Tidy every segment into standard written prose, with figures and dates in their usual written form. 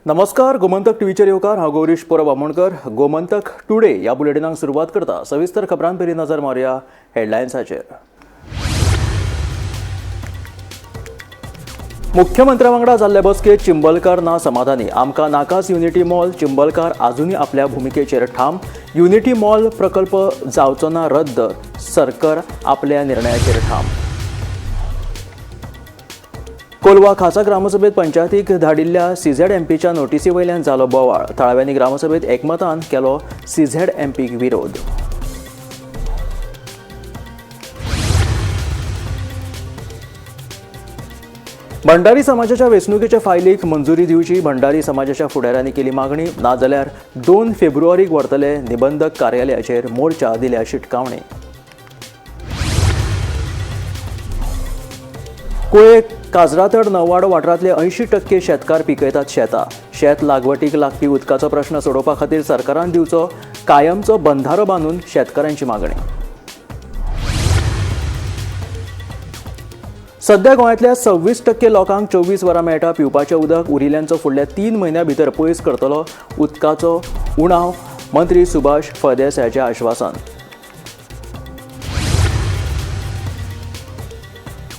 नमस्कार, गोमंतक टीव्हीचेर येवकार. हांव गौरीश परब आमोणकर. गोमंतक टुडे ह्या बुलेटिनाक सुरवात करता. सविस्तर खबरां पयलीं नजर मारया हेडलायन्साचेर. मुख्यमंत्र्या वांगडा जाल्ले बसकेत चिंबलकार ना समाधानी. आमकां नाकाच युनिटी मॉल. चिंबलकार आजुनी आपल्या भुमिकेचेर ठाम. युनिटी मॉल प्रकल्प जावचो ना रद्द. सरकार आपल्या निर्णयाचेर ठाम. कोलवा खासा ग्रामसभेत पंचायतीक धाडिल्ल्या CZMPच्या नोटीसी वयल्यान जालो बोवाळ. थळाव्यांनी ग्रामसभेत एकमतान केलो CZMPक विरोध. भंडारी समाजाच्या वेंचणुकेच्या फायलीक मंजुरी दिवची. भंडारी समाजाच्या फुडाऱ्यांनी केली मागणी. नाजाल्यार 2 फेब्रुवारीक व्हरतले. निबंधक कार्यालयाचेर मोर्चा दिल्या शिटकावणी. कुळे काजरातड नववाडो वाठारांतले 80% शेतकार पिकयतात शेतां. शेत लागवटीक लागपी उदकाचो प्रश्न सोडोवपा खातीर सरकारान दिवचो कायमचो बंधारो बांदून शेतकारांची मागणी. सध्या गोंयांतल्या 26% लोकांक 24 वरां मेळटा पिवपाचें उदक. उरिल्ल्यांचो फुडल्या 3 म्हयन्यां भितर पयस करतलो. उदकाचो उणाव. मंत्री सुभाष फळदेसायाचें आश्वासन.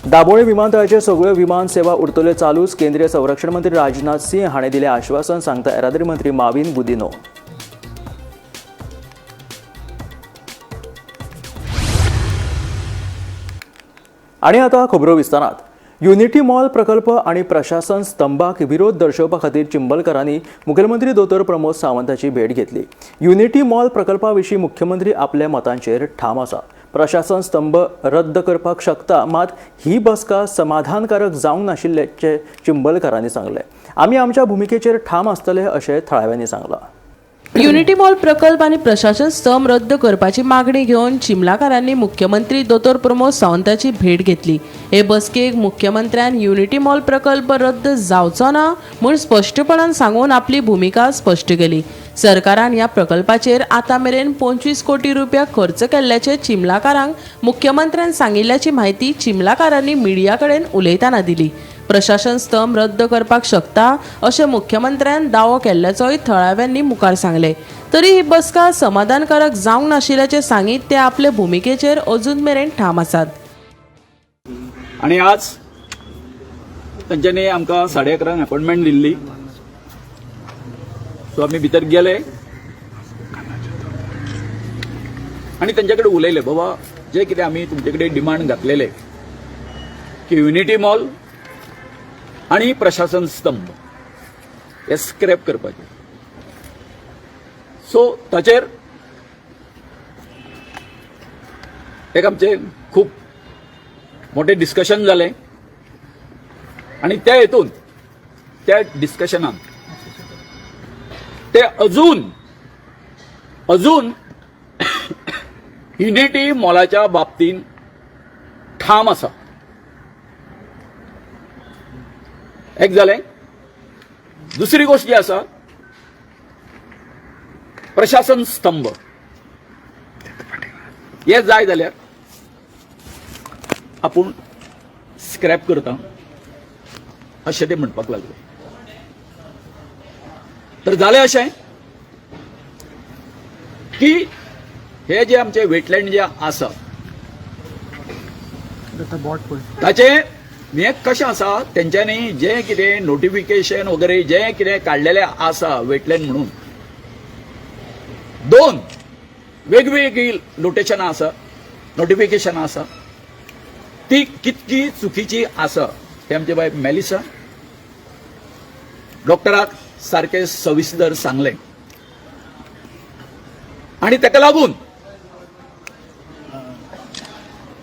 दाबोळे विमानतळाचेर सगळ्यो विमान सेवा उरतल्यो चालूच. केंद्रीय संरक्षण मंत्री राजनाथ सिंह हाणें दिलें आश्वासन, सांगता येरादारी मंत्री माविन गुदिनो. आनी आतां खबरो विस्तारांत. युनिटी मॉल प्रकल्प आनी प्रशासन स्तंभाक विरोध दर्शोवपा खातीर चिंबलकारांनी मुखेलमंत्री दोतोर प्रमोद सावंताची भेट घेतली. युनिटी मॉल प्रकल्पा विशीं मुख्यमंत्री आपल्या मतांचेर ठाम आसा. प्रशासन स्तंभ रद्द करपाक शकता, मात ही बसका समाधानकारक जावंक नाशिल्ल्याचें चिंबलकारांनी सांगलें. आमी आमच्या भुमिकेचेर ठाम आसतले अशें थळाव्यांनी सांगलां. युनिटी मॉल प्रकल्प आणि प्रशासन स्तंभ रद्द करपाची मागणी घेवन चिंबलकारांनी मुख्यमंत्री दोतोर प्रमोद सावंताची भेट घेतली. हे बसकेक मुख्यमंत्र्यान युनिटी मॉल प्रकल्प रद्द जावचो ना म्हूण स्पश्टपणान सांगून आपली भूमिका स्पश्ट केली. सरकारान ह्या प्रकल्पाचेर आतां मेरेन 25 कोटी रुपया खर्च केल्ल्याचे चिंबलकारांक मुख्यमंत्र्यान सांगिल्ल्याची म्हायती चिंबलकारांनी मिडिया कडेन उलयतना दिली. प्रशासन स्तंभ रद्द करपाक शकता अशें मुख्यमंत्र्यान दावो केल्ल्याचोय थळाव्यांनी मुखार सांगले. तरी ही बसका समाधानकारक जावंक नाशिल्ल्याचें सांगीत ते आपले भुमिकेचेर अजून मेरेन ठाम आसात. आणि आज तांच्यांनी आमकां 11:30 अपॉइंटमेंट दिल्ली. सो आमी भितर गेले आणि त्यांचे कडेन उलयले. बाबा, जे कितें आमी तुमचे कडेन डिमांड घातलेले की युनिटी मॉल आणि प्रशासन स्तंभ हे स्क्रॅप करपाचे. सो ताचेर एक आमचे खूप मोठे डिस्कशन जाले आणि त्या हेतून त्या डिस्कशनान ते अजून युनिटी मॉलाच्या बाबतीन ठाम आसा. एक जालें. दुसरी गोष्ट जी आसा, प्रशासन स्तंभ हे जाय जाल्यार आपूण स्क्रॅप करता अशें ते म्हणपाक लागले. तर जालें अशें की हे जे आमचे वेटलँड जे आसा ताचे हे कशें आसा, तेंच्यांनी जे कितें नोटिफिकेशन वगैरे जे कितें काडलेले आसा वेटलँड म्हणून 2 वेगवेगळी नोटिफिकेशन आसा ती कितकी चुकीची आसा ते आमचे बाय मेलिसा डॉक्टराक सारखे सविस्तर सांगले. आणि ताका लागून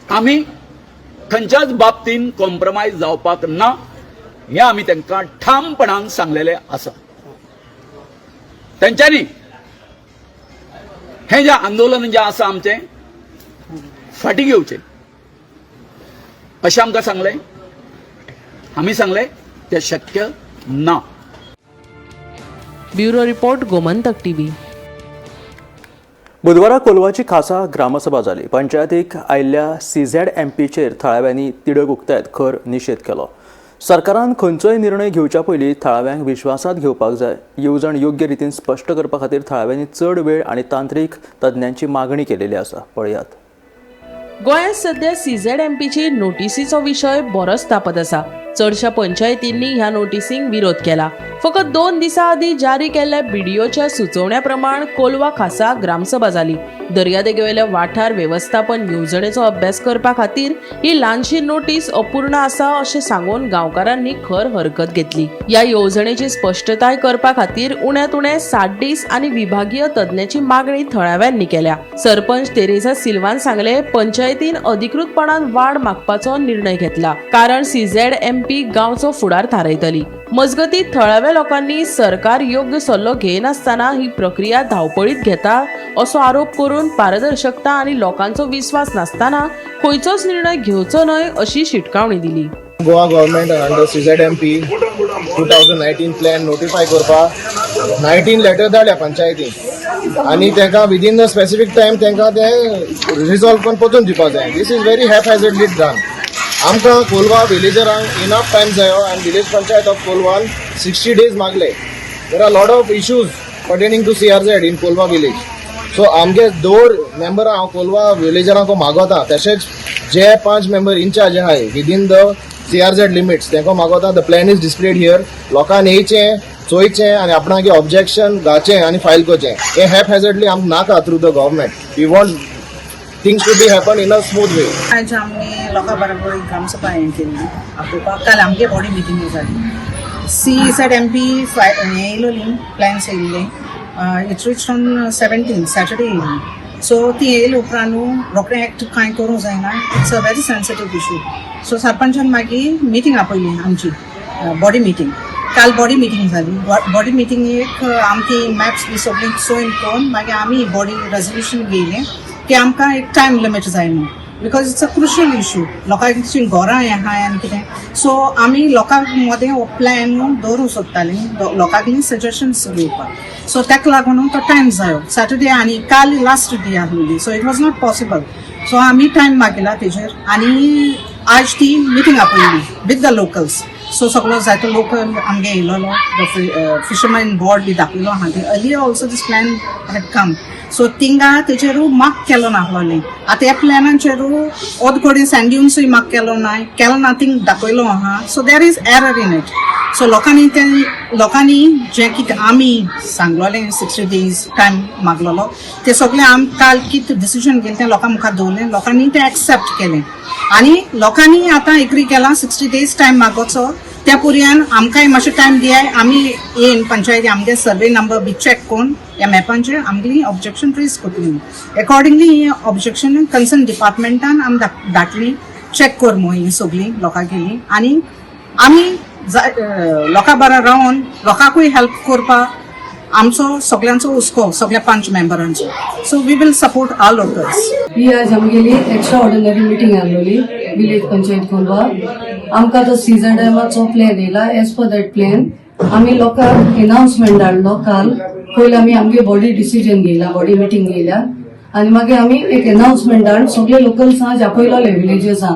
आमी खंयच्याच बाबतीन कॉम्प्रोमाइज जावपाक ना हे आमी तांकां ठामपणान सांगलेले आसा. तेंच्यांनी हे जे आंदोलन जे आसा आमचें फाटीं घेवचें अशें आमकां सांगलें. आमी सांगलें तें शक्य ना. Bureau report, Gomantak TV. बुधवारा कोलवाची खासा ग्रामसभा जाली. पंचायतीक आयिल्ल्या CZMPचेर थळाव्यांनी तिडक उक्तायत खर निशेध केलो. सरकारान खंयचोय निर्णय घेवच्या पयलीं थळाव्यांक विश्वासात घेवपाक जाय. येवजण योग्य रितीन स्पश्ट करपा खातीर थळाव्यांनी चड वेळ आनी तांत्रीक तज्ञांची मागणी केलेली आसा. पळयात. गोंयांत सध्या CZMPची नोटिसीचो विशय बरोच तापत आसा. चडशा पंचायतींनी ह्या नोटिसींक विरोध केला. फकत 2 दिसां आदीं जारी केल्ल्या BDOच्या सुचोवण्या प्रमाण कोलवा खासा ग्रामसभा जाली. दर्यादेगेवेल्या वाठार वेवस्थापन येवजणेचो अभ्यास करपा खातीर ही ल्हानशी नोटीस अपूर्ण आसा अशें सांगून गांवकारांनी खर हरकत घेतली. ह्या येवजणेची स्पश्टताय करपा खातीर उण्यांत उणे 60 दीस आनी विभागीय तज्ञाची मागणी थळाव्यांनी केल्या. सरपंच तेरेसा सिल्वान सांगले, पंचायतीन अधिकृतपणान वाड मागपाचो निर्णय घेतला कारण CZMP गांवचो फुडार थारायतली. मजगतीं थळाव्या लोकांनी सरकार योग्य सल्लो घेयनासतना ही प्रक्रिया धांवपळीत घेता असो आरोप करून पारदर्शकता आनी लोकांचो विश्वास नासतना खंयचोच निर्णय घेवचो न्हय अशी शिटकावणी दिली. Goa government under CZMP 2019 plan notify करपाक 19 लेटर धाडल्या पंचायतीक आनी तांकां विदीन द स्पेसिफीक टायम तांकां ते रिजॉल्व करून पोचून दिवपाक जाय. This is very haphazardly done. आमकां कोलवा विलेजरांक इनफ टायम जायो आनी विलेज पंचायत ऑफ कोलवान 60 days मागले. There are lot of issues pertaining to CRZ in Colva village. So आमगे 2 मेंबर हांव कोलवा विलेजरांक मागोता, तशेंच जे 5 मेंबर इन्चार्ज आहाय विदीन द CRZ लिमिट्स तांकां मागोता. The plan is displayed here. लोकांनी येयचें, चोयचें आनी आपणागे ऑब्जेक्शन घालचें आनी फायल करचें. हे हॅपहॅझर्डली आमकां नाका through the government. We want things to be happen in a smooth way. आज आमी लोकां बरोबर ग्रामसभा हें केली आपोवपाक. काल आमगे बॉडी मिटींग जाली. CZMP हें येयलोली प्लॅन्स येयल्ले. इट्स रिच्ड ऑन 17 सॅटर्डे येयली. सो ती येयले उपरांत रोखडें एक्ट कांय करूंक जायना. It's a very sensitive issue. So सरपंचान मागीर मिटींग आपयली आमची बॉडी मिटींग. काल बॉडी मिटींग जाली. बॉडी मिटींगेक आमची मॅप्स बी सगळीं चोयन करून मागीर आमी बॉडी रेजोल्युशन घेयलें की आमकां एक टायम लिमीट जाय न्हू. Because it's a crucial issue. लोकांची घरां हें आहाय आनी कितें. सो आमी लोकांक मदें हो प्लॅन दवरूंक सोदतालीं, लोकांकलीं सजेशन्स घेवपाक. सो ताका लागून तो टायम जायो. सॅटर्डे आनी काल लास्ट डे आहलोली. So it was not possible. So आमी टायम मागिला तेजेर आनी आज ती मिटींग आपयली विथ द लोकल्स. सो सगळो जायतो लोकल आमगे येयलोलो. फिशरमॅन बोर्ड बी दाखयलो आहा. Earlier also this plan had come. So थिंगा तेजेरू मार्क केलो नाहलोलें. आतां ह्या प्लॅनाचेरू ओद कोडेन सँड्युन्सूय मार्क केलो नाय, केलो ना थिंग दाखयलो आहा. So there is error in it. So लोकांनी जें कितें आमी सांगलोलें 60 days टायम मागलोलो तें सगळें काल कितें डिसिजन घेतलें तें लोकां मुखार दवरलें. लोकांनी तें एक्सेप्ट केलें आनी लोकांनी आतां एग्री केलां 60 days टायम मागोचो. त्या पुरयान आमकांय मातशें टायम दियाय. आमी येन पंचायती आमगे सर्वे नंबर बी चॅक करून ह्या मॅपांचेर आमगेली ऑब्जेक्शन रेज करतलीं. अकॉर्डिंगली ही ऑब्जेक्शन कन्सर्न डिपार्टमेंटान आमी धाडटलीं. चॅक कर मो ही सगळीं लोकां गेलीं आनी आमी लोकां बरोबर रावन लोकांकूय हेल्प करपाक आमचो सगळ्यांचो हुस्को सगळ्या 5 मेंबरांचो. So we will support all locals. ही आज आमगेली एक्स्ट्रा ऑर्डिनरी मिटींग आहलोली विलेज पंचायत कोलवा. आमकां तो CZMचो प्लॅन येयला. एज पर दॅट प्लॅन आमी लोकांक अनाउन्समेंट धाडलो काल. पयलीं आमी आमगे बॉडी डिसिजन घेयला, बॉडी मिटींग घेयल्या आनी मागीर आमी एक अनाउन्समेंट धाडून सगळे लोकल्सां आपयलोले विलेजेसां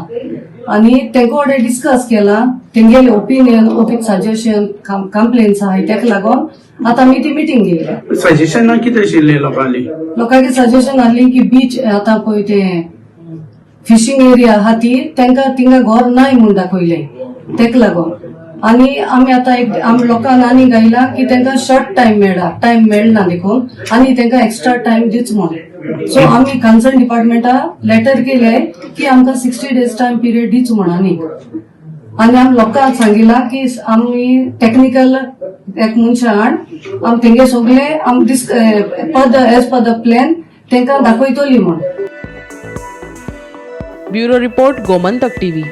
आनी तेंका वांगडा डिस्कस केला. तेंगेले ओपिनियन, सजेशन, कंप्लेन्स आहाय तेका लागून आतां आमी ती मिटींग घेयल्या. सजेशन कितें आशिल्लें लोकांनी सजेशन आहली की बीच आतां पळय तें फिशींग एरिया आहा ती तांकां थिंगा घर नाय म्हूण दाखयलें तेका लागून. आनी आमी आतां एक लोकांक आनी गायला की तांकां शॉर्ट टायम मेळ्ळा, टायम मेळना देखून आनी तांकां एक्स्ट्रा टायम दिवच म्हूण. सो आमी कन्सर्न डिपार्टमेंटाक लेटर केले की आमकां 60 days टायम पिरियड दिवच म्हूण आनी आमी लोकांक सांगिला की आमी टेक्निकल एक मनशां हाड आमी तेंगे सगळे आमी एज पर द प्लॅन तांकां दाखयतली म्हूण. Bureau report, Gomantak TV.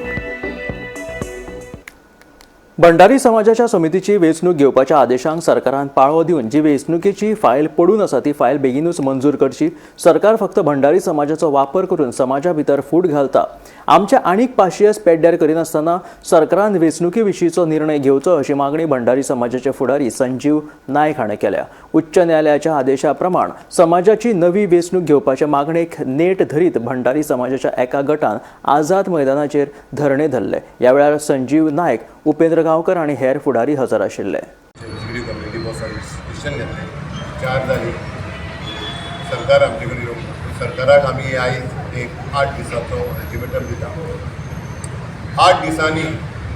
Bhandari समाजाच्या समितीची वेंचणूक घेवपाच्या आदेशांक सरकारान पाळो दिवन जी वेंचणुकेची फायल पडून आसा ती फायल बेगीनूच मंजूर करची. सरकार फक्त भंडारी समाजाचो वापर करून समाजा भितर फूट घालता. आमच्या आनीक पाशियेस पेड्ड्यार करिनासतना सरकारान वेंचणुके विशींचो निर्णय घेवचो अशी मागणी भंडारी समाजाचे फुडारी संजीव नायक हाणें केल्या. उच्च न्यायालयाच्या आदेशा प्रमाण समाजाची नवी वेंचणूक घेवपाच्या मागणेक नेट धरीत भंडारी समाजाच्या एका गटान आझाद मैदानाचेर धरणे धरले. ह्या वेळार संजीव नायक, उपेंद्र गांवकर आणि हेर फुडारी हजर आशिल्ले. कम्युनिटी बॉसान डिसिजन घेतले 4 जाली. सरकार आमचे कडेन येवन सरकाराक आमी आयज एक 8 दिसांचो अल्टिमेटम दिता. 8 दिसांनी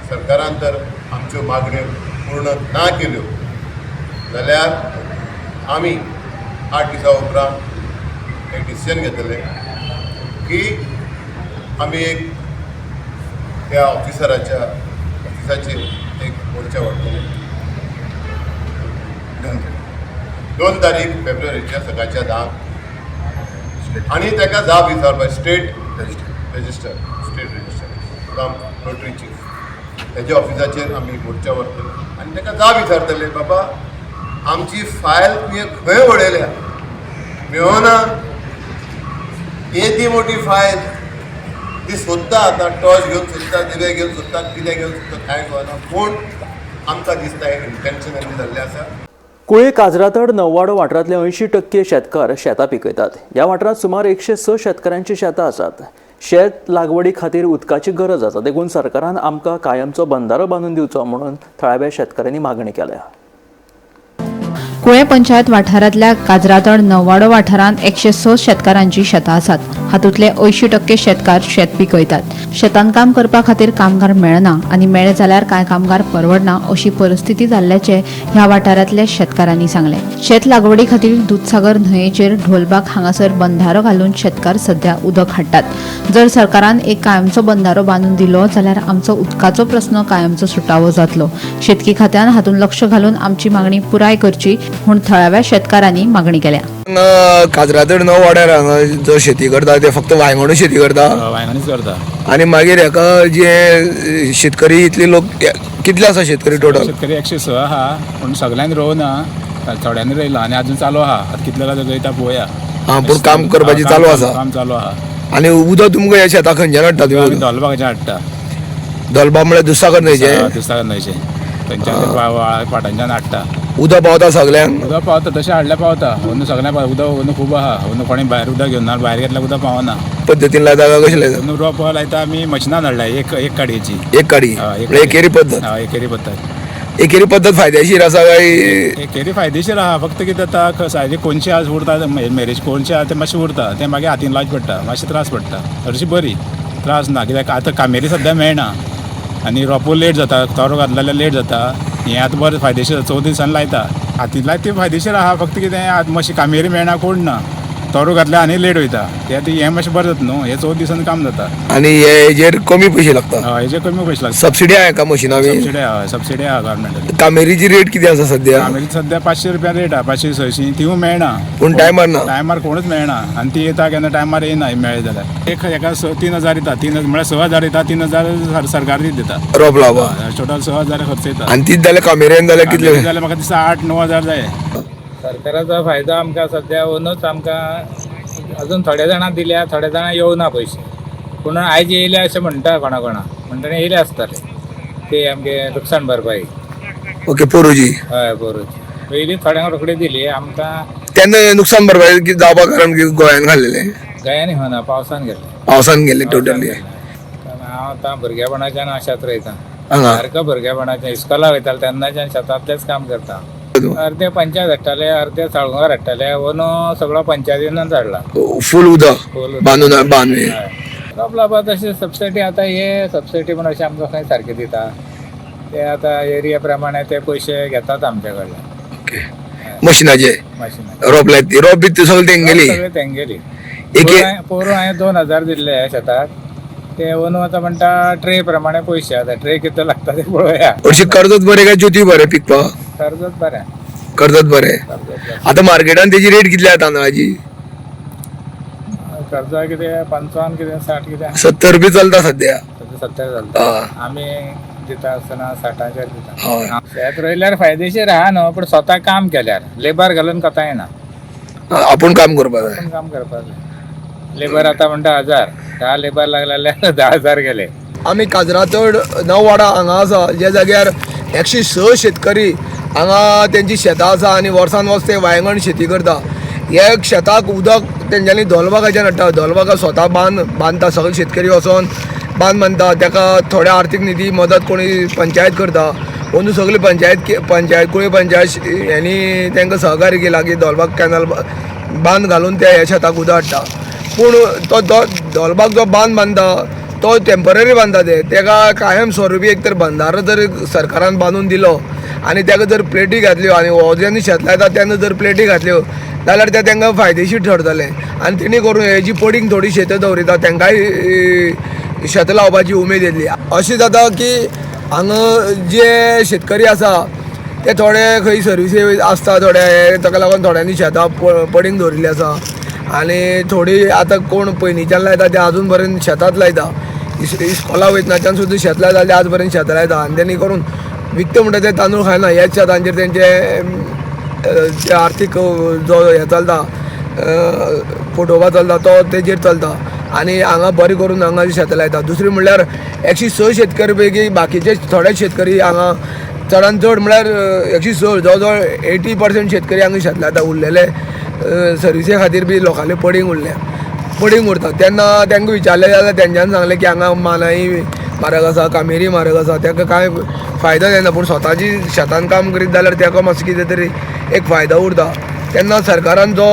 सरकारान तर आमच्यो मागण्यो पूर्ण ना केल्यो जाल्यार आमी 8 दिसां उपरांत एक डिसिजन घेतले की आमी एक त्या ऑफिसाचेर एक मोर्चा व्हरतले. 2 तारीख फेब्रुवारीच्या सकाळच्या 10 आणि ताका जाप विचारपाक state register from notary chief तेज्या ऑफिसाचेर आमी मोर्चा व्हरतले आनी ताका जाप विचारतले बाबा आमची फायल तुवें खंय उडयल्या मेळना. येदी मोठी फायल ती सोदता आतां टॉर्च घेवन सोदता, दिवे घेवन सोदता, कितें घेवन सोदता कांय कळना. पूण आमकां दिसता एक इंटेन्शनली जाल्लें आसा. कुळे काजरातड नव्वाडो वाठारांतले 80% शेतकार शेतां पिकयतात. ह्या वाठारांत सुमार 106 शेतकऱ्यांची शेतां आसात. शेत लागवडी खातीर उदकाची गरज आसा. देखून सरकारान आमकां कायमचो बंधारो बांदून दिवचो म्हणून थळाव्या शेतकऱ्यांनी मागणी केल्या. कुळे पंचायत वाठारांतल्या काजरातड नव्वाडो वाठारांत 106 शेतकारांची शेतां आसात. हातूंतले 80% शेतकार शेत पिकयतात. शेतांत काम करपा खातीर कामगार मेळना आनी मेळे जाल्यार कांय कामगार परवडना अशी परिस्थिती जाल्ल्याचे ह्या वाठारांतल्या शेतकारांनी सांगले. शेत लागवडी खातीर दूधसागर न्हंयेचेर ढोलबाग हांगासर बंधारो घालून शेतकार सध्या उदक हाडटात. जर सरकारान एक कायमचो बंधारो बांदून दिलो जाल्यार आमचो उदकाचो प्रस्न कायमचो सुटावो जातलो. शेतकी खात्यान हातूंत लक्ष घालून आमची मागणी पुराय करची म्हूण थळाव्या शेतकारांनी मागणी केल्या. काजरातड नव वाड्यार हांगा जो शेती करता ते फक्त वांयगणूच शेती करता. वांयगणूच करता. आणि मागीर हेका जे शेतकरी इतले लोक कितले आसा शेतकरी टोटल? शेतकरी 106 आहा पूण सगळ्यांनी रोवना, थोड्यांनी रोयला आनी अजून चालू आहा. आतां कितले रोयता पळोवया. पूण काम करपाची चालू आसा. काम चालू आहा. आणि उदक तुमकां ह्या शेतां खंयच्यान हाडटा तुमी? धोलबागाचे हाडटा. धोलबाग म्हळ्यार दुधसागर न्हंयचे? दुधसागर न्हंयचे थंयच्यान पाटांच्यान हाडटा. उदक पावता सगल्यांक? उदक पावता तशें हाडल्यार पावता. अंदू सगळ्यांक उदक अंदू खूब आहा. अंदू कोणी भायर उदक घेवन ना, भायर घेतल्यार उदक पावना. पद्दतीन लायता काय कशें लायता? अंदू रोप लायता आमी मशिनान हाडला एक काडयेची. एक काडी? एकेरी पद्दत? एकेरी पद्दत. एकेरी पद्दत फायदेशीर आसा काय? एकेरी फायदेशीर आहा. फक्त कितें जाता सायडीक कोणशे आज उरता मेरेज कोणशे आहा ते मातशें उरता. ते मागीर हातीन लावचे पडटा. मातशें त्रास पडटा. हरशी बरी त्रास ना. कित्याक आतां कामेरी सद्द्या मेळना आनी रोपो लेट जाता. तोरो घातलो जाल्यार लेट जाता. हें आतां बरें फायदेशीर 14 दिसांनी लायता. हातीन लायता ती फायदेशीर आहा. फक्त कितें आतां मातशी कामेरी मेळना कोण ना. तोरो घातल्यार आनी लेट वयता. हें मातशें बरें जाता न्हू. हें 14 दिसांनी काम जाता. आनी हेजेर कमी पयशे लागता? हेजे कमी पयशे लागता. सबसिडी आहा का मशिना बी? सबसिडी आहा गव्हर्मेंटाची. कामेरीची रेट कितें आसा सद्या? कामेरी सद्या 500 रुपया रेट आहा. 500-600 ती मेळना. पूण टायमार ना? टायमार कोणूच मेळना. आनी ती येता केन्ना टायमार येना मेळ्ळे जाल्यार. एका 3000 येता. 3000 म्हळ्यार 6000 येता. 3000 सरकार दिता. रोप लावपा? टोटल 6000 खर्च येता. आनी तीच जाल्यार कामेऱ्यान जाल्यार कितले? जाल्यार म्हाका दिसता 8-9 हजार जाय. सरकाराचो फायदो आमकां सद्या ओनूच आमकां अजून थोड्या जाणां दिल्या, थोड्या जाणां येवना पयशे. पूण आयज येयले अशें म्हणटा कोणा म्हणटना येयले आसतले ते आमगे लुकसाण भरपाई. ओके पोरूची? हय पोरूची. पयलीं थोड्यांक रोखडी दिली आमकां. तेन्ना नुकसान भरपाई जावपा कारण गोंयान घाल्लेले? गोंयान होना पावसान गेले. पावसान गेले टोटली? हांव आतां भुरगेपणाच्यान अशात रयता. हांगा? सारको भुरगेपणाच्यान इस्कॉला वयताले तेन्नाच्यान शेतांतलेच काम करता. अर्धे पंचायत हाडटाले, अर्धे साळगांवार हाडटाले. ओनो सगळो पंचायतीनच हाडला. फूल उदक बांदून बांदवे? रोप लावपा तशी सबसिडी आतां हे सबसिडी म्हण अशें आमकां खंय सारके दिता ते आतां एरिया प्रमाणे ते पयशे घेतात आमचे कडल्यान. मशिनाचे? मशिनाचे रोप लायता रोप बी सगळें तेंगेली? सगळे तेंगेली. पोरू हांवें 2000 दिल्ले शेताक. ते ओनू आतां म्हणटा ट्रे प्रमाणे पयशे. आतां ट्रे कितें लागता ते पळोवया. हरशी कर्जत बरें काय ज्योती बरें पिकपाक? कर्जत बरें. कर्जत बरें. आतां मार्केटान तेजी रेट कितली आसा तांदळाची? कर्जा कितें 55 कितें 60 कितें 70 रुपया चलता सद्या. 70 चलता. आमी दिता आसतना 60,000 दिता. शेत रोयल्यार फायदेशीर आहा न्हू, पूण स्वता काम केल्यार लेबर घालून कोता येना. आपण काम करपाक जाय. आपण काम करपाक जाय. लेबर आतां म्हणटा 1000, 10 लेबर लागले जाल्यार 10,000 गेले. आमी काजरातोड नववाडा हांगा आसा, ज्या जाग्यार 106 शेतकरी हांगा तेंची शेतां आसा आनी वर्सान वर्स ते वांयगण शेती करता. हे शेताक उदक तेंच्यांनी धोलबागाच्यान हाडटा. धोलबागा स्वता बांदता, सगळे शेतकरी वचोन बांद बांदता. ताका थोड्या आर्थीक निधी मदत कोणी पंचायत करता. अंदू सगळी पंचायत कुळी पंचायत यांनी तांकां सहकार्य केला की धोलबाग कॅनल बांद घालून ते ह्या शेताक उदक हाडटा. पूण तो धोलबाग जो बांद बांदता तो टेम्पररी बांदता. तेका कायम स्वरुपी एक तर बंधारो जर सरकारान बांदून दिलो आनी ताका जर प्लेटी घातल्यो आनी हो जेन्ना शेत लायता तेन्ना जर प्लेटी घातल्यो जाल्यार ते तांकां फायदेशीर ठरतलें. आनी तेणी करून हेजी पडींग थोडी शेतां दवरिता, तांकांय शेतां लावपाची उमेद येतली. अशें जाता की हांगा जे शेतकरी आसा ते थोडे खंय सर्विसी आसता, थोडे ताका लागून थोड्यांनी शेतां पडींग दवरिल्लीं आसा आनी थोडी आतां कोण पयलींच्यान लायता ते आजून पर्यंत शेतांत लायता. इस्कॉला वयतनाच्यान सुद्दां शेत लायता ते आज पर्यंत शेतां लायता आनी तेणी करून विकता म्हणटा ते तांदूळ खायना. ह्याच शेतांचेर तेंचे आर्थीक जो हे चलता, पोटोवपा चलता तो तेजेर चलता आनी हांगा बरें करून हांगा शेतां लायता. दुसरी म्हणल्यार 106 शेतकरी पैकी बाकीचे थोडे शेतकरी हांगा चडांत चड म्हणल्यार 106 जवळ जवळ 80% शेतकरी हांगा शेत लायता. उरलेले सर्विसे खातीर बी लोकांले पडींग उरता. तेन्ना तांकां विचारलें जाल्यार तेंच्यांनी सांगलें की हांगा मानाई म्हारग आसा, कामेरी म्हारग आसा, ताका कांय फायदो जायना. पूण स्वताची शेतान काम करीत जाल्यार ताका मातशें कितें तरी एक फायदो उरता. तेन्ना सरकारान जो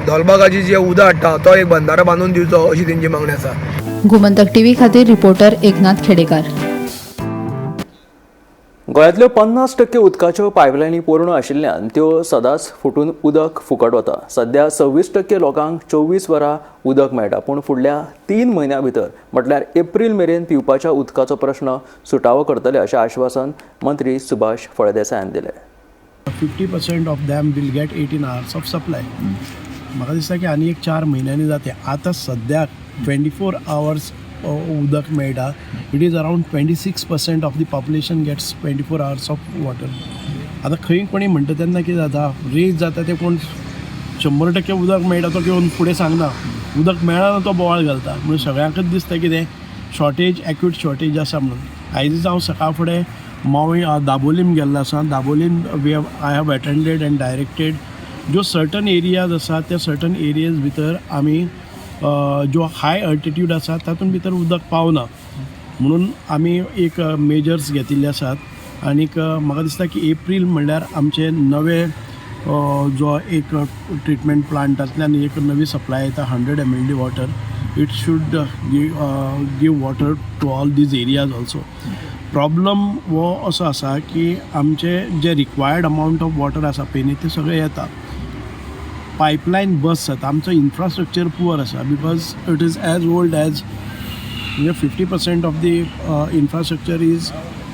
धोलबागाची जे उदक हाडटा तो एक बंधारो बांदून दिवचो अशी तेंची मागणी आसा. गोमंतक टीव्ही खातीर रिपोर्टर एकनाथ खेडेकार. गोंयांतल्यो 50% उदकाच्यो पायपलायनी पूर्ण आशिल्ल्यान त्यो सदांच फुटून उदक फुकट वता. सध्या 26% लोकांक 24 वरां उदक मेळटा, पूण फुडल्या 3 म्हयन्यां भितर म्हटल्यार एप्रील मेरेन पिवपाच्या उदकाचो प्रश्न सुटावो करतले अशें आश्वासन मंत्री सुभाष फळदेसायान दिलें. 50% of them will get 18 hours of supply. म्हाका दिसता की आनी एक 4 म्हयन्यांनी जाते. आतां सद्याक 24 hours उदक मेळटा. It is around 26% of the population gets 24 hours of water. आतां खंय कोणी म्हणटा तेन्ना कितें जाता, रेज जाता ते कोण 100% उदक मेळटा तो घेवन फुडें सांगना, उदक मेळना तो बोवाळ घालता. म्हणून सगळ्यांकच दिसता कितें शॉर्टेज, एक्यूट शॉर्टेज आसा म्हणून. आयज हांव सकाळ फुडें दाबोलीम गेल्लो आसा. Dabolim I have attended end directed ज्यो सर्टन एरियाज आसा त्या सर्टन एरियाज भितर आमी जो हाय अल्टिट्यूड आसा तातूंत भितर उदक पावना म्हणून आमी एक मेजर्स घेतिल्ले आसात. आनीक म्हाका दिसता की एप्रील म्हणल्यार आमचे नवे जो एक ट्रिटमेंट प्लांटांतल्यान एक नवी सप्लाय येता 100 ml water. It should give water to all these areas also. Problem हो असो आसा की आमचे जे रिक्वायर्ड अमावंट ऑफ वॉटर आसा पळय न्ही ते सगळे येता. पायपलायन बस जाता. आमचो इन्फ्रास्ट्रक्चर पुअर आसा because it is as old as 50% of the infrastructure is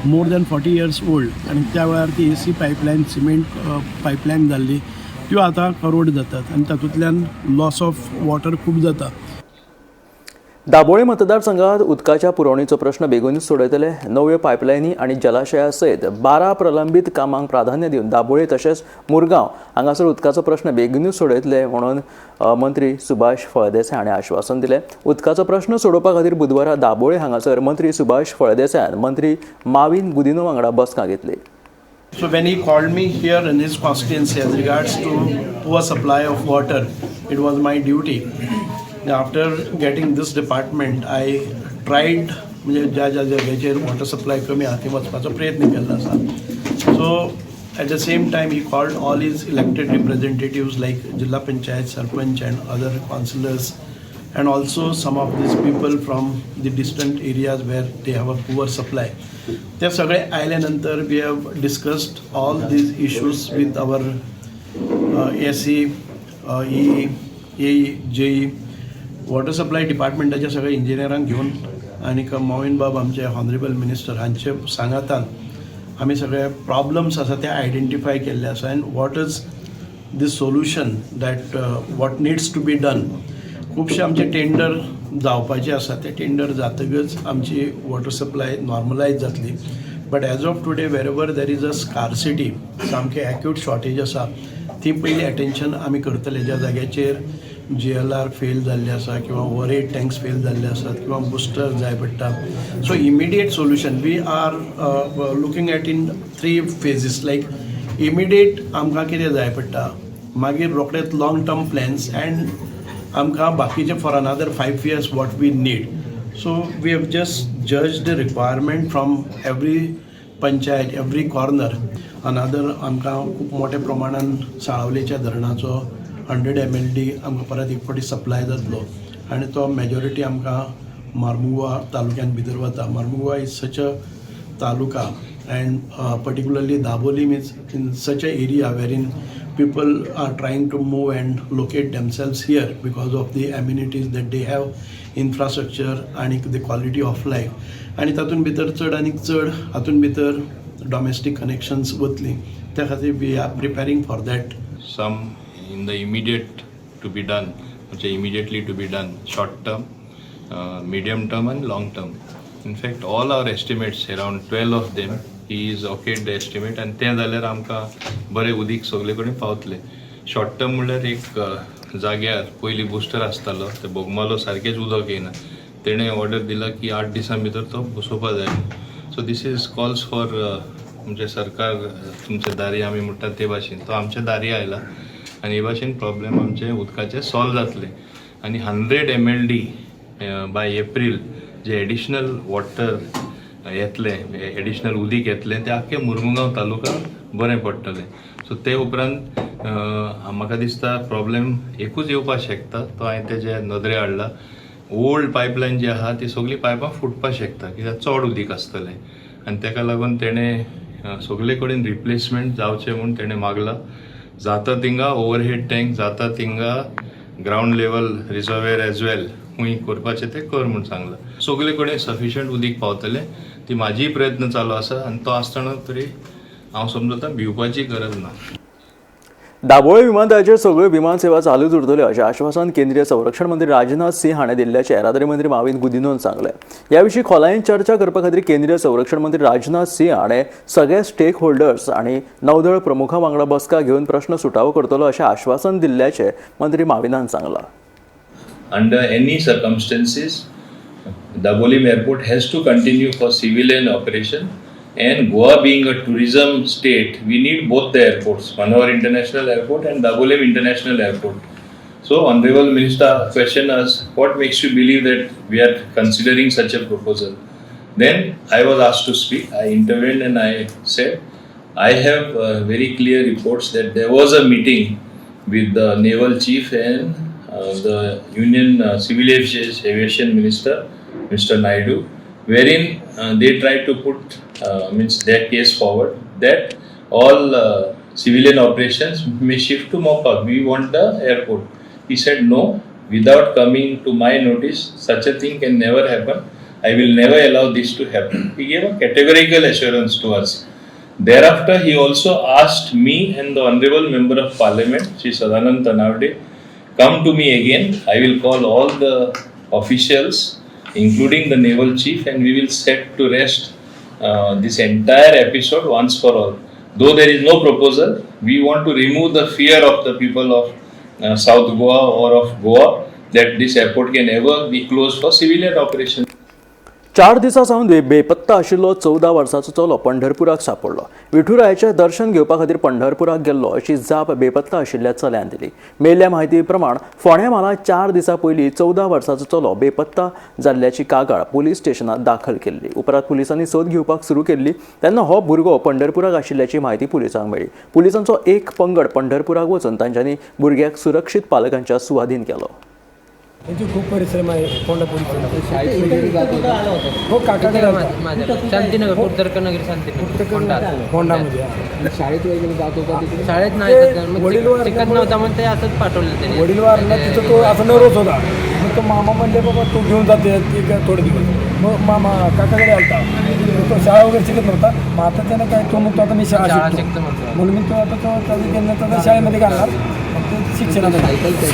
more than 40 years old. आनी त्या वेळार ती AC पायपलायन, सिमेंट पायपलायन जाल्ली त्यो आतां करोड जातात आनी तातूंतल्यान लॉस ऑफ वॉटर खूब जाता. दाबोळे मतदारसंघात उदकाच्या पुरवणीचो प्रश्न बेगीनूच सोडयतले. नव्यो पायपलायनी आणि जलाशया सयत 12 प्रलंबीत कामांक प्राधान्य दिवन दाबोळे तशेंच मुरगांव हांगासर उदकाचो प्रश्न बेगीनूच सोडयतले म्हणून मंत्री सुभाष फळदेसाय हाणें आश्वासन दिलें. उदकाचो प्रश्न सोडोवपा खातीर बुधवारा दाबोळे हांगासर मंत्री सुभाष फळदेसायान मंत्री माविन गुदिनो वांगडा बसका घेतली. So when he called me here in his constituency as regards to poor supply of water, it was my duty. After getting this department, I tried म्हणजे ज्या ज्या जाग्याचेर वॉटर सप्लाय कमी आसा थंय वचपाचो प्रयत्न केल्लो आसा. So at the same time he called all his elected representatives like zilla panchayat, sarpanch and other councillors and also some of these people from the distant areas where they have a poor supply. They सगळे आयले नंतर we have discussed all these issues with our AC, EE, AE, JE, water supply डिपार्टमेंटाच्या सगळ्या इंजिनियरांक घेवन आनीक मोविन बाब आमचे हॉनरेबल मिनिस्टर हांचे सांगातान आमी सगळे प्रॉब्लम्स आसा ते आयडेंटिफाय केल्ले आसा and what is the solution that what needs to be done. खुबशे आमचे टेंडर जावपाचें आसा तें टेंडर जातकच आमची वॉटर सप्लाय नॉर्मलायज जातली. But as of today wherever there is a scarcity, सामकें एक्यूट शॉर्टेज आसा, ती पयली एटेन्शन आमी करतले. ज्या जाग्याचेर GLR फेल जाल्ले आसा किंवा ओवरहेड टँक्स फेल जाल्ले आसात किंवा बुस्टर जाय पडटा. So immediate solution we are looking at in 3 phases. Like immediate आमकां कितें जाय पडटा, मागीर रोखडेच लॉंग टर्म प्लॅन्स अँड आमकां बाकीचे for another 5 years what we need. So we have just जज the requirement from every panchayat, every corner. Another आमकां खूब मोठ्या प्रमाणान साळावलेच्या धरणाचो 100 MLD आमकां परत एक फावटी सप्लाय जातलो आनी तो मेजॉरिटी आमकां मार्मुगांव तालुक्यान भितर वता. Mormugao is such a taluka and particularly Dabolim means in such a area where in people are trying to move and locate themselves here because of the amenities that they have, infrastructure and the quality of life. आणि तातूंत भितर चड आनी चड हातूंत भितर domestic connections वतली. त्या खातीर we are preparing for that. Some in the immediate to be done, which are immediately to be done, short term, medium term and long term. In fact, all our estimates, around 12 of them, he is okayed the estimate and तें जाल्यार आमकां बरें उदीक सगळे कडेन पावतलें. Short term म्हणल्यार एक जाग्यार पयलीं बुस्टर आसतालो, ते बोगमालो सारकेंच उदक येना, तेणें ऑर्डर दिला की 8 दिसां भितर तो बसोवपा जाय. So this is calls for म्हणजे सरकार तुमचे दारी आमी म्हणटात ते भाशेन तो आमच्या दारी आयला आनी हे भाशेन प्रॉब्लेम आमचे उदकाचे सॉल्व जातले. आनी 100 MLD बाय एप्रील जे एडिशनल वॉटर येतले, एडिशनल उदीक येतलें तें आख्खे मुर्मुगांव तालुक्याक बरें पडटलें. सो ते उपरांत म्हाका दिसता प्रॉब्लेम एकूच येवपाक शकता, तो हांवें तेजे नदरे हाडला. ओल्ड पायपलायन जी आहा ती सगळी पायपां फुटपाक शकता कित्याक चड उदीक आसतलें आनी ताका लागून तेणें सगळे कडेन रिप्लेसमेंट जावचें म्हूण तेणें मागला. जाता थिंगा ओवरहेड टँक, जाता थिंगा ग्रावंड लेवल रिजर्वेर एज वेल खूंय करपाचें तें कर म्हूण सांगलां. सगळे कडेन सफिशियंट उदीक पावतलें ती म्हाजी प्रयत्न चालू आसा आनी तो आसतना तरी हांव समजता भिवपाची गरज ना. दाबोळे विमानतळाचेर सगळ्यो विमान सेवा चालूच उरतल्यो अशें आश्वासन केंद्रीय संरक्षण मंत्री राजनाथ सिंह हाणें दिल्ल्याचें येरादारी मंत्री माविन गुदिन्होन सांगलें. ह्या विशीं खोलायेन चर्चा करपा खातीर केंद्रीय संरक्षण मंत्री राजनाथ सिंह हाणें सगळे स्टेक होल्डर्स आनी नौदळ प्रमुखां वांगडा बसका घेवन प्रश्न सुटावो करतलो अशें आश्वासन दिल्ल्याचें मंत्री माविनान सांगलां. Under any circumstances, Dabolim Airport has to continue for civilian operation, and Goa being a tourism state, we need both the airports, Manohar International Airport and Dabolim International Airport. So Honorable Minister questioned us, what makes you believe that we are considering such a proposal? Then I was asked to speak. I intervened and I said, I have very clear reports that there was a meeting with the naval chief and the Union Civil Aviation Minister, Mr. Naidu, wherein they tried to put their case forward that all civilian operations may shift to Mopa. We want the airport. He said no, without coming to my notice, such a thing can never happen. I will never allow this to happen. He gave a categorical assurance to us. Thereafter, he also asked me and the Honorable Member of Parliament, Shri Sadanand Tanavade, come to me again. I will call all the officials, including the naval chief, and we will set to rest this entire episode once for all. Though there is no proposal, we want to remove the fear of the people of South Goa or of Goa that this airport can ever be closed for civilian operations. 4 दिसां सावन बेपत्ता आशिल्लो 14 वर्साचो चलो पंढरपुराक सापडलो. विठुरायाचें दर्शन घेवपा खातीर पंढरपुराक गेल्लो अशी जाप बेपत्ता आशिल्ल्या चल्यान दिली. मेल्ल्या म्हायती प्रमाण फोंड्या म्हाला 4 दिसां पयलीं 14 वर्साचो चलो बेपत्ता जाल्ल्याची कागाळ पुलीस स्टेशनात दाखल केल्ली. उपरांत पुलिसांनी सोद घेवपाक सुरू केल्ली तेन्ना हो भुरगो पंढरपुराक आशिल्ल्याची म्हायती पुलिसांक मेळ्ळी. पुलिसांचो एक पंगड पंढरपुराक वचून तांच्यांनी भुरग्याक सुरक्षीत पालकांच्या सुवाधीन केलो. त्यांची खूप परिश्रम आहे. फोंडा हो काकाकडे शांतीनगर कुर्तरकनगर शांतीनगर फोंडामध्ये शाळेत वगैरे जात होता. शाळेत नाही वडीलवार शिकत नव्हता म्हणून ते असंच पाठवलं त्याने. वडीलवारला तिथं तो असं नवरोच होता. मग तो मामा म्हणले बाबा तू घेऊन जाते ती काय थोडे दिवस. मग मामा काकाकडे आलता. तो शाळा वगैरे शिकत नव्हता. मग आता त्यानं काय तो मग तो आता मी शाळा शिकतो म्हणून मी तो आता तो त्याला शाळेमध्ये घालणार. शिक्षणासाठी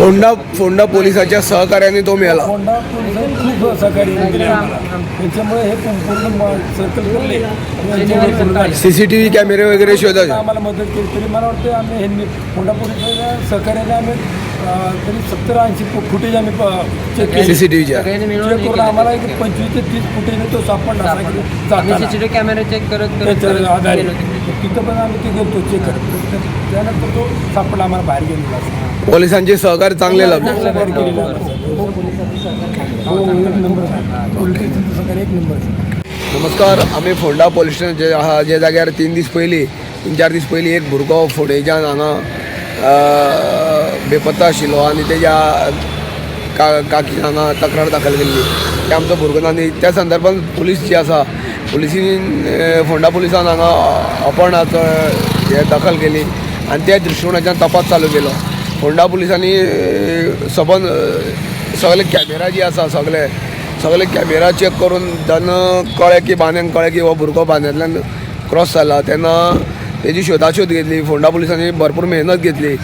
फोंडा पोलिसाच्या सहकार्याने तो मिळाला. होंडा पोलिसांनी खूप सहकार्य केले आम्हाला. त्याच्यामुळे हे पूर्ण सर्कल करले आणि यांच्यावर पूर्ण आले. CCTV कॅमेरे वगैरे शोधायचे. आम्हाला मदत केली तरी मला वाटतं आम्ही ह्यांनी होंडा पोलिसाच्या सहकार्याने आम्ही तरी 70-80 फुटेज आम्ही चेक केले. CCTVच्या. चेक करून आम्हाला एक 25 ते 30 फुटेज तो सापडला. CCTV कॅमेरा चेक करत तिथं पण आम्ही ते गेलो चेक करत. त्यानंतर तो सापडला आम्हाला बाहेर गेलेला. पोलिसांचे सहकार्य चांगले लाभले. सहकार्य केलेलं आहे. हो, एक नंबर पोलिसांचं सहकार्य एक नंबर. नमस्कार. आम्ही फोंडा पोलीस स्टेशन जे जाग्यार 3-4 दीस पयलीं एक भुरगो फोंडेच्यान हांगा बेपत्ता आशिल्लो आनी तेज्या काकी हांगा तक्रार दाखल केल्ली की आमचो भुरगो आनी त्या संदर्भान पुलीस जी आसा पुलिसीन फोंडा पुलिसान हांगा अपहरणाचो हे दाखल केली आनी त्या दृश्टिकोनाच्यान तपास चालू केलो. फोंडा पुलिसांनी सबंद सगळे कॅमेरा जी आसा सगळे कॅमेरा चेक करून जेन्ना कळ्ळें की बांद्यांक कळ्ळें की हो भुरगो बांद्यांतल्यान क्रॉस जाला तेन्ना तेजी शोधाशोध घेतली. फोंडा पुलिसांनी भरपूर मेहनत घेतली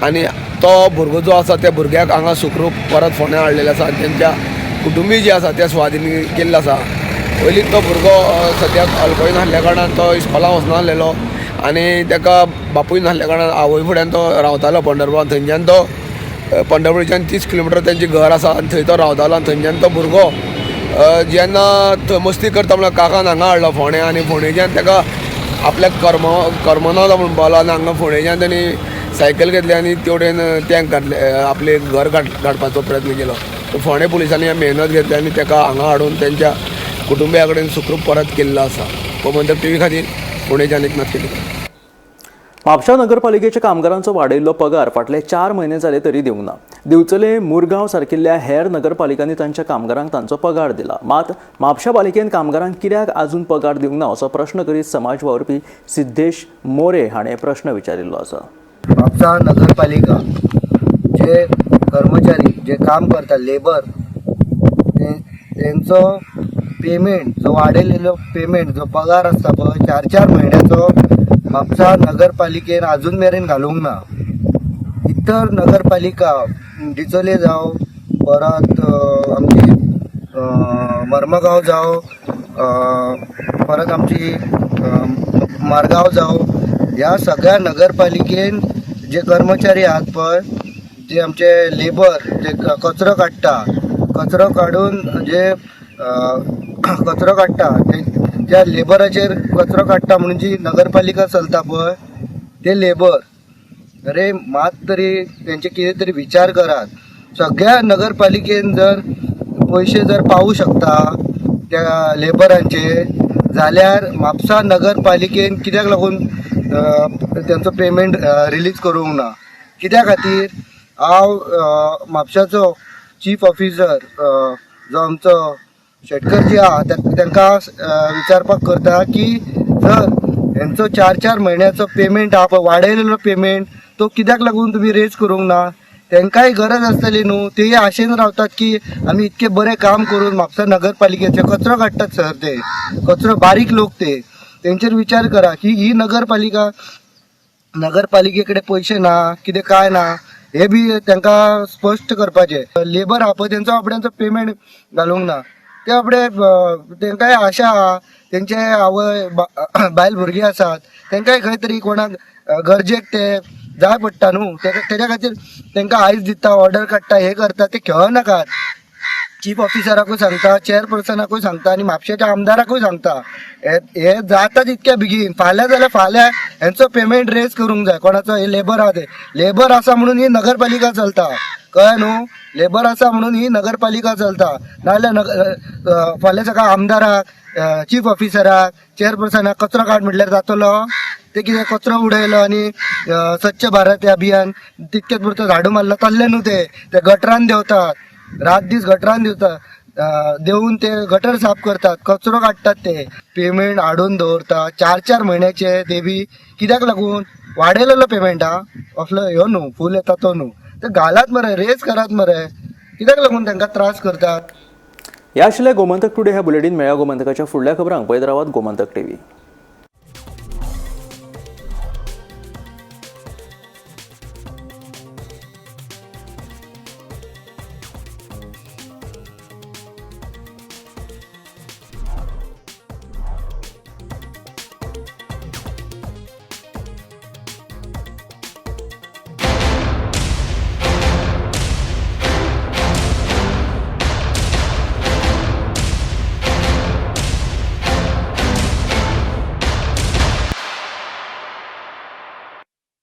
आनी तो भुरगो जो आसा त्या भुरग्याक हांगा सुखरूप परत फोंड्या हाडलेलो आसा आनी तेंच्या कुटुंबी जे आसा ते स्वाधीन केल्लो आसा. पयलींच तो भुरगो सद्याक अल्कोईन आसल्या कारणान तो इस्कॉलाक वचनासलेलो आनी ताका बापूय नासल्या कारणान आवय फुड्यान तो रावतालो पंढरपुरान. थंयच्यान तो पंढरपूरच्यान 30 किलोमिटर तेंचें घर आसा आनी थंय तो रावतालो आनी थंयच्यान तो भुरगो जेन्ना थंय मस्ती करता म्हणल्यार काकान हांगा हाडलो फोंड्या आनी फोंडेच्यान ताका आपल्याक करमना तो म्हणून पावलो आनी हांगा फोंडेच्यान तेणी सायकल घेतली आनी तेवटेन त्यांक घातले आपले घर धाडपाचो प्रयत्न केलो. फोंडे पुलिसांनी मेहनत घेतली आनी ताका हांगा हाडून तेंच्या कुटुंबिया कडेन सुखरूप परत केल्लो आसा. गोमंतक TV खातीर फोंडेच्यान एकनाथ केली. म्हापशा नगरपालिकेच्या कामगारांचो वाडयल्लो पगार फाटले 4 म्हयने जाले तरी दिवंक ना. दिवचले मुरगांव सारकिल्ल्या हेर नगरपालिकांनी तांच्या कामगारांक तांचो पगार दिला. मात म्हापशा पालिकेन कामगारांक कित्याक आजून पगार दिवंक ना असो प्रश्न करीत समाज वावुरपी सिद्धेश मोरे हाणें प्रश्न विचारिल्लो आसा. म्हापसा नगरपालिका जे कर्मचारी जे काम करता लेबर तेंचो पेमेंट जो वाडयलेलो पेमेंट जो पगार आसता पळय 4-4 म्हयन्याचो म्हापसा नगरपालिकेन आजून मेरेन घालूंक ना. इतर नगरपालिका डिचोले जावं परत आमची मर्मगांव जावं परत आमची मारगांव जावं ह्या सगळ्या नगरपालिकेन जे कर्मचारी आहात पळय जे आमचे लेबर जे कचरो काडून जे कचरो काडटा ज्या लेबराचेर कचरो काडटा म्हणून जी नगरपालिका चलता पळय ते लेबर अरे मात तरी तेंचे कितें तरी विचार करात. सगळ्या नगरपालिकेन जर पयशे जर पावू शकता त्या लेबरांचे जाल्यार म्हापसा नगरपालिकेन कित्याक लागून तेंचो पेमेंट रिलीज करूंक ना. कित्या खातीर हांव म्हापशाचो चीफ ऑफिसर जो आमचो शेटकर जी आहा तांकां विचारपाक करता की जर हेंचो 4-4 म्हयन्याचो पेमेंट आहा पळय वाडयलेलो पेमेंट तो कित्याक लागून तुमी रेज करूंक ना. तांकांय गरज आसतली न्हू. तेय आशेन रावतात की आमी इतके बरें काम करून म्हापसा नगरपालिकेचे कचरो काडटात सर ते कचरो बारीक लोक तेंचेर विचार करा की ही नगरपालिके कडेन पयशे ना कितें काय ना हे बी तांकां स्पश्ट करपाचें. लेबर आहा पळय तेंचो आपणाचो पेमेंट घालूंक ना. ते आपणे तांकांय आशा आहा तेंचे आवय बायल भुरगीं आसात तांकांय खंय तरी कोणाक गरजेक ते जाय पडटा न्हू. तेज्या खातीर तांकां आयज दिता ऑर्डर काडटा हे करता ते खेळनाकात. चीफ ऑफिसराकूय सांगता चेअरपर्सनाकूय सांगता आनी म्हापशेच्या आमदाराकूय सांगता हे जाता तितक्या बेगीन फाल्यां जाल्यार फाल्यां हेंचो पेमेंट रेज करूंक जाय. कोणाचो हे लेबर आहा ते लेबर आसा म्हणून ही नगरपालिका चलता कळ्ळें न्हू. लेबर आसा म्हणून ही नगरपालिका चलता नाजाल्यार फाल्यां सकाळ आमदाराक चीफ ऑफिसराक चेअरपर्सनाक कचरो काड म्हटल्यार जातलो. ते कितें कचरो उडयलो आनी स्वच्छ भारत अभियान तितकेच पुरतो झाडू मारलो तल्ले न्हू. ते गटरान देंवतात रात दीस गटरान देऊन ते गटर साफ करतात कचरो काडटात ते पेमेंट हाडून दवरता 4-4 म्हयन्याचे ते बी कित्याक लागून वाडयलेलो पेमेंट हा असलो ह्यो न्हू फूल येता तो न्हू. ते घालात मरे रेज करात मरे कित्याक लागून तांकां त्रास करतात. ह्या आशिल्ले गोमंतक टुडे ह्या बुलेटीन मेळ्या गोमंतकाच्या फुडल्या खबरांक पळयत रावात गोमंतक TV.